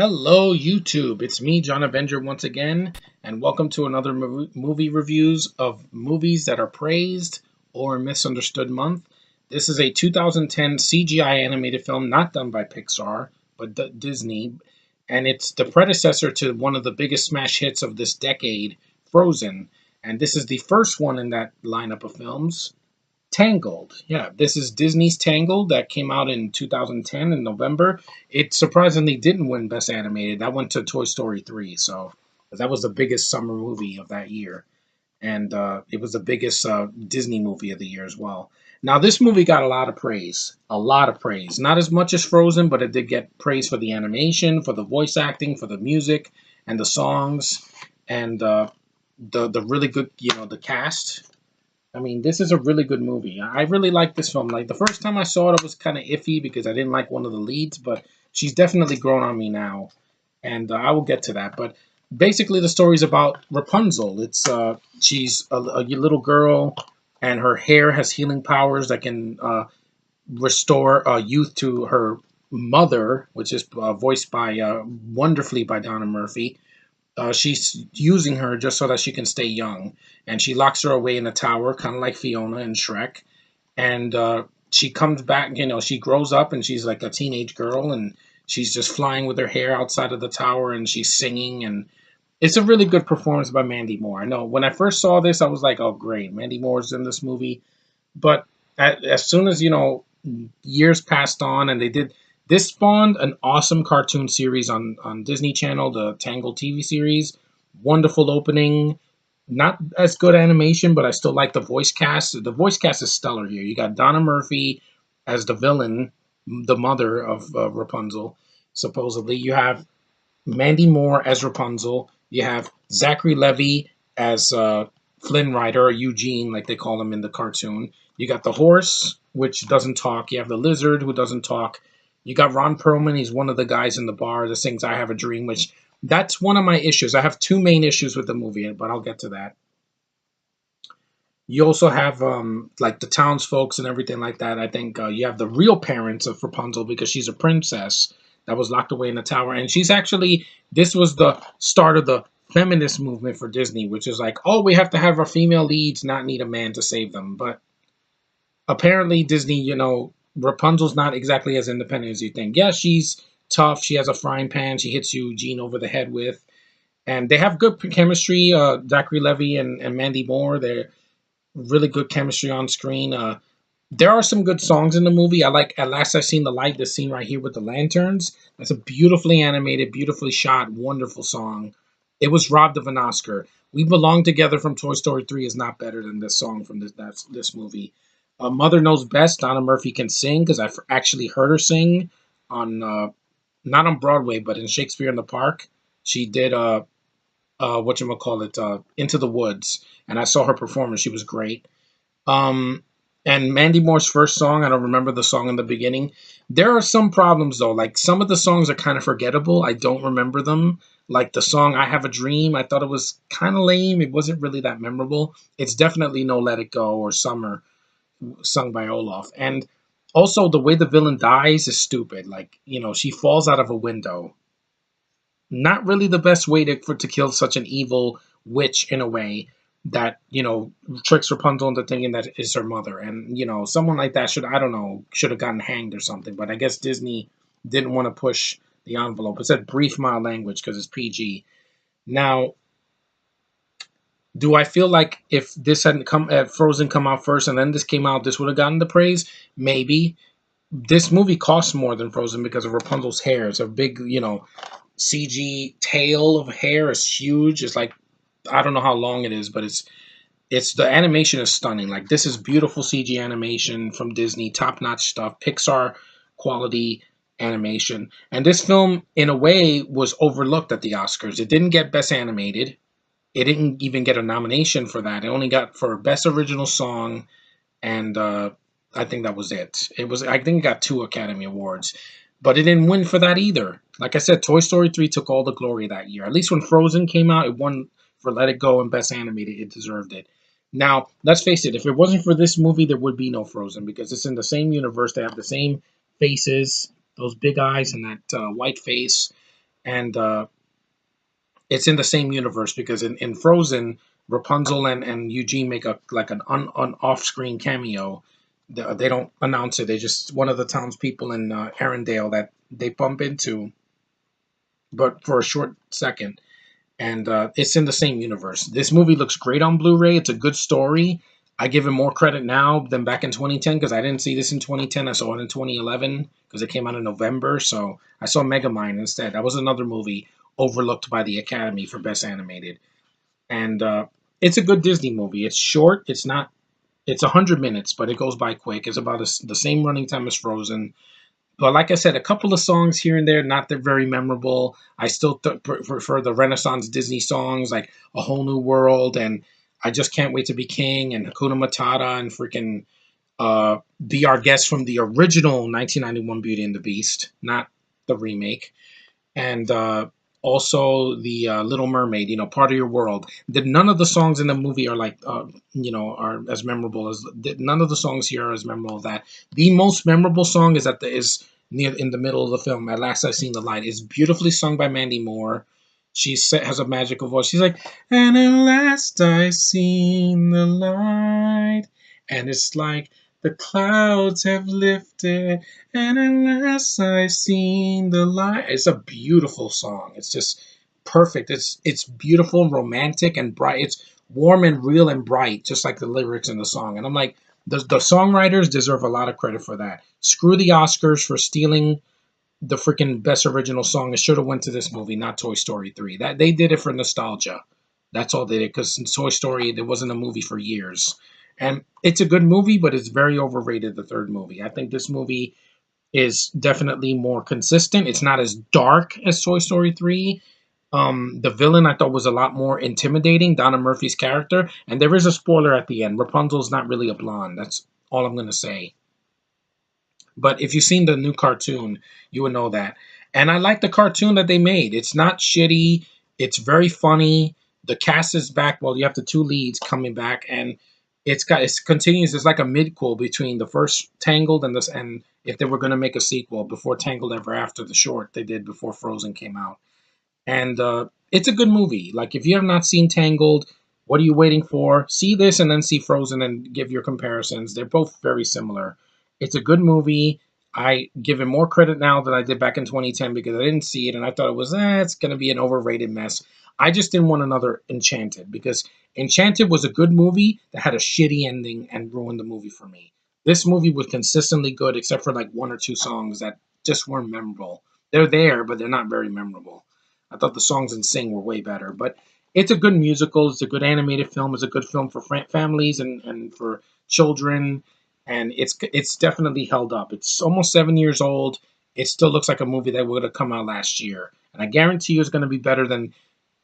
Hello, YouTube. It's me, John Avenger, once again, and welcome to another movie reviews of movies that are praised or misunderstood month. This is a 2010 CGI animated film not done by Pixar, but Disney, and it's the predecessor to one of the biggest smash hits of this decade, Frozen. And this is the first one in that lineup of films. Tangled. Yeah, this is Disney's Tangled that came out in 2010 in November. It surprisingly didn't win Best Animated. That went to Toy Story 3. So that was the biggest summer movie of that year. And it was the biggest Disney movie of the year as well. Now, this movie got a lot of praise. A lot of praise. Not as much as Frozen, but it did get praise for the animation, for the voice acting, for the music, and the songs, and the really good, the cast. I mean, this is a really good movie. I really like this film. Like the first time I saw it, I was kind of iffy because I didn't like one of the leads, but she's definitely grown on me now, and I will get to that. But basically, the story is about Rapunzel. It's she's a little girl, and her hair has healing powers that can restore youth to her mother, which is voiced by wonderfully by Donna Murphy. She's using her just so that she can stay young, and she locks her away in a tower, kind of like Fiona in Shrek. And she comes back. She grows up and she's like a teenage girl, and she's just flying with her hair outside of the tower, and she's singing. And it's a really good performance by Mandy Moore. I know when I first saw this, I was like, "Oh, great, Mandy Moore's in this movie." But as soon as years passed on, and they did this spawned an awesome cartoon series on Disney Channel, the Tangled TV series. Wonderful opening, not as good animation, but I still like the voice cast. The voice cast is stellar here. You got Donna Murphy as the villain, the mother of Rapunzel. Supposedly, you have Mandy Moore as Rapunzel. You have Zachary Levi as Flynn Rider, or Eugene, like they call him in the cartoon. You got the horse, which doesn't talk. You have the lizard, who doesn't talk. You got Ron Perlman. He's one of the guys in the bar that sings "I Have a Dream," which that's one of my issues. I have two main issues with the movie, but I'll get to that. You also have like the townsfolks and everything like that. I think you have the real parents of Rapunzel because she's a princess that was locked away in a tower, and she's actually this was the start of the feminist movement for Disney, which is like, oh, we have to have our female leads not need a man to save them. But apparently, Disney, Rapunzel's not exactly as independent as you think. Yeah, she's tough. She has a frying pan. She hits Eugene over the head with, and they have good chemistry. Zachary Levi and Mandy Moore. They're really good chemistry on screen. There are some good songs in the movie. I like At Last I Seen the Light, this scene right here with the lanterns. That's a beautifully animated, beautifully shot, wonderful song. It was robbed of an Oscar. We Belong Together from Toy Story 3 is not better than this song from this movie. Mother Knows Best, Donna Murphy can sing because I've actually heard her sing on, not on Broadway, but in Shakespeare in the Park. She did whatchamacallit, Into the Woods, and I saw her perform and she was great. Um, and Mandy Moore's first song, I don't remember the song in the beginning. There are some problems though, like some of the songs are kind of forgettable. I don't remember them. Like the song "I Have a Dream," I thought it was kind of lame. It wasn't really that memorable. It's definitely no "Let It Go" or "Summer," sung by Olaf. And also the way the villain dies is stupid. Like she falls out of a window. Not really the best way to kill such an evil witch in a way that tricks Rapunzel into thinking that is her mother, and someone like that should have gotten hanged or something. But I guess Disney didn't want to push the envelope. It said brief mild language because it's PG. Now, do I feel like if this hadn't come, Frozen come out first and then this came out, this would have gotten the praise? Maybe. This movie costs more than Frozen because of Rapunzel's hair. It's a big, CG tail of hair is huge. It's like I don't know how long it is, but it's the animation is stunning. Like this is beautiful CG animation from Disney, top notch stuff, Pixar quality animation. And this film, in a way, was overlooked at the Oscars. It didn't get Best Animated. It didn't even get a nomination for that. It only got for Best Original Song, and I think that was it. I think it got 2 Academy Awards, but it didn't win for that either. Like I said, Toy Story 3 took all the glory that year. At least when Frozen came out, it won for Let It Go and Best Animated. It deserved it. Now, let's face it, if it wasn't for this movie, there would be no Frozen because it's in the same universe. They have the same faces, those big eyes, and that white face. and it's in the same universe because in Frozen, Rapunzel and Eugene make a like an off screen cameo. They don't announce it. They just one of the townspeople in Arendelle that they bump into, but for a short second. And it's in the same universe. This movie looks great on Blu-ray. It's a good story. I give it more credit now than back in 2010 because I didn't see this in 2010. I saw it in 2011 because it came out in November. So I saw Megamind instead. That was another movie overlooked by the Academy for Best Animated. And it's a good Disney movie. It's short. It's not. It's 100 minutes, but it goes by quick. It's about the same running time as Frozen. But like I said, a couple of songs here and there, not that very memorable. I still prefer the Renaissance Disney songs like A Whole New World and I Just Can't Wait to Be King and Hakuna Matata and freaking Be Our Guest from the original 1991 Beauty and the Beast, not the remake. And also the Little Mermaid, Part of Your World. None of the songs in the movie are like, are as memorable as none of the songs here are as memorable as that. The most memorable song is near in the middle of the film. At Last I Seen the Light is beautifully sung by Mandy Moore. Has a magical voice. She's like, and at last I seen the light, and it's like the clouds have lifted, and at last I seen the light. It's a beautiful song. It's just perfect. It's beautiful, romantic, and bright. It's warm and real and bright, just like the lyrics in the song. And I'm like, the songwriters deserve a lot of credit for that. Screw the Oscars for stealing the freaking best original song. It should have went to this movie, not Toy Story 3. That they did it for nostalgia. That's all they did because in Toy Story there wasn't a movie for years. And it's a good movie, but it's very overrated, the third movie. I think this movie is definitely more consistent. It's not as dark as Toy Story 3. The villain I thought was a lot more intimidating, Donna Murphy's character. And there is a spoiler at the end. Rapunzel's not really a blonde. That's all I'm going to say. But if you've seen the new cartoon, you would know that. And I like the cartoon that they made. It's not shitty. It's very funny. The cast is back. Well, you have the two leads coming back, and it continues. It's like a midquel between the first Tangled and this, and if they were going to make a sequel before Tangled Ever After, the short they did before Frozen came out. And it's a good movie. Like if you have not seen Tangled, what are you waiting for? See this and then see Frozen and give your comparisons. They're both very similar. It's a good movie. I give it more credit now than I did back in 2010 because I didn't see it and I thought it was it's going to be an overrated mess. I just didn't want another Enchanted because Enchanted was a good movie that had a shitty ending and ruined the movie for me. This movie was consistently good except for like one or two songs that just weren't memorable. They're there, but they're not very memorable. I thought the songs in Sing were way better, but it's a good musical. It's a good animated film. It's a good film for families and for children, and it's definitely held up. It's almost 7 years old. It still looks like a movie that would have come out last year, and I guarantee you it's going to be better than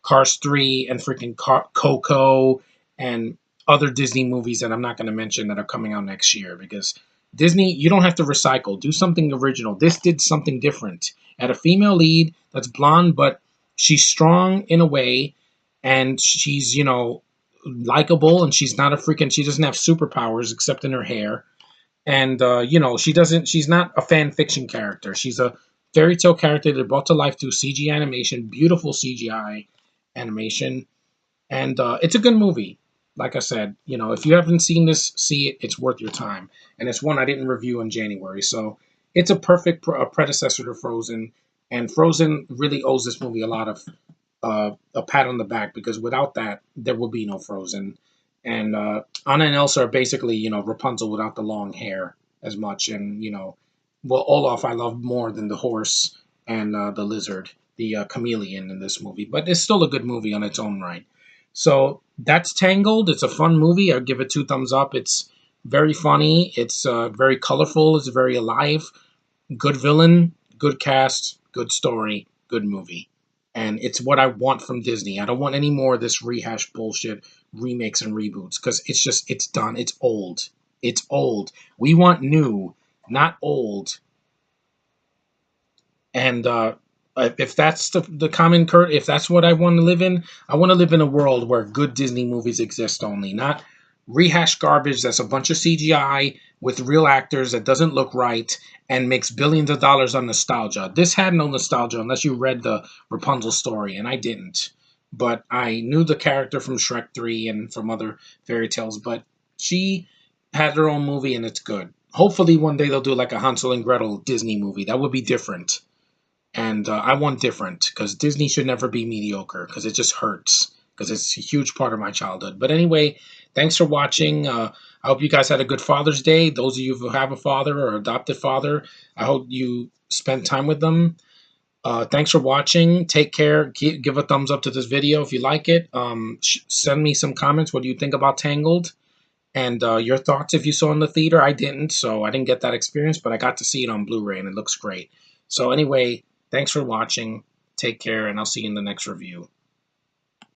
Cars 3 and freaking Coco and other Disney movies that I'm not going to mention that are coming out next year because Disney, you don't have to recycle. Do something original. This did something different. Had a female lead that's blonde, but she's strong in a way, and she's likable, and she's not a freaking. She doesn't have superpowers except in her hair, and she doesn't. She's not a fan fiction character. She's a fairy tale character that brought to life through CG animation, beautiful CGI animation, and it's a good movie. Like I said, if you haven't seen this, see it. It's worth your time, and it's one I didn't review in January, so it's a perfect predecessor to Frozen. And Frozen really owes this movie a lot of a pat on the back because without that, there would be no Frozen. And Anna and Elsa are basically, Rapunzel without the long hair as much. And, well, Olaf I love more than the horse and the lizard, the chameleon in this movie. But it's still a good movie on its own right. So that's Tangled. It's a fun movie. I'll give it 2 thumbs up. It's very funny. It's very colorful. It's very alive. Good villain, good cast, good story, good movie. And it's what I want from Disney. I don't want any more of this rehash bullshit, remakes and reboots, because it's done. It's old. It's old. We want new, not old. And if that's the common if that's what I want to live in, I want to live in a world where good Disney movies exist only, not rehash garbage that's a bunch of CGI with real actors that doesn't look right and makes billions of dollars on nostalgia. This had no nostalgia unless you read the Rapunzel story, and I didn't. But I knew the character from Shrek 3 and from other fairy tales, but she had her own movie and it's good. Hopefully one day they'll do like a Hansel and Gretel Disney movie. That would be different. And I want different because Disney should never be mediocre because it just hurts because it's a huge part of my childhood. But anyway, thanks for watching. I hope you guys had a good Father's Day. Those of you who have a father or adopted father, I hope you spent time with them. Thanks for watching. Take care. Give a thumbs up to this video if you like it. Send me some comments. What do you think about Tangled? And your thoughts if you saw it in the theater. I didn't, so I didn't get that experience, but I got to see it on Blu-ray and it looks great. So anyway, thanks for watching. Take care, and I'll see you in the next review.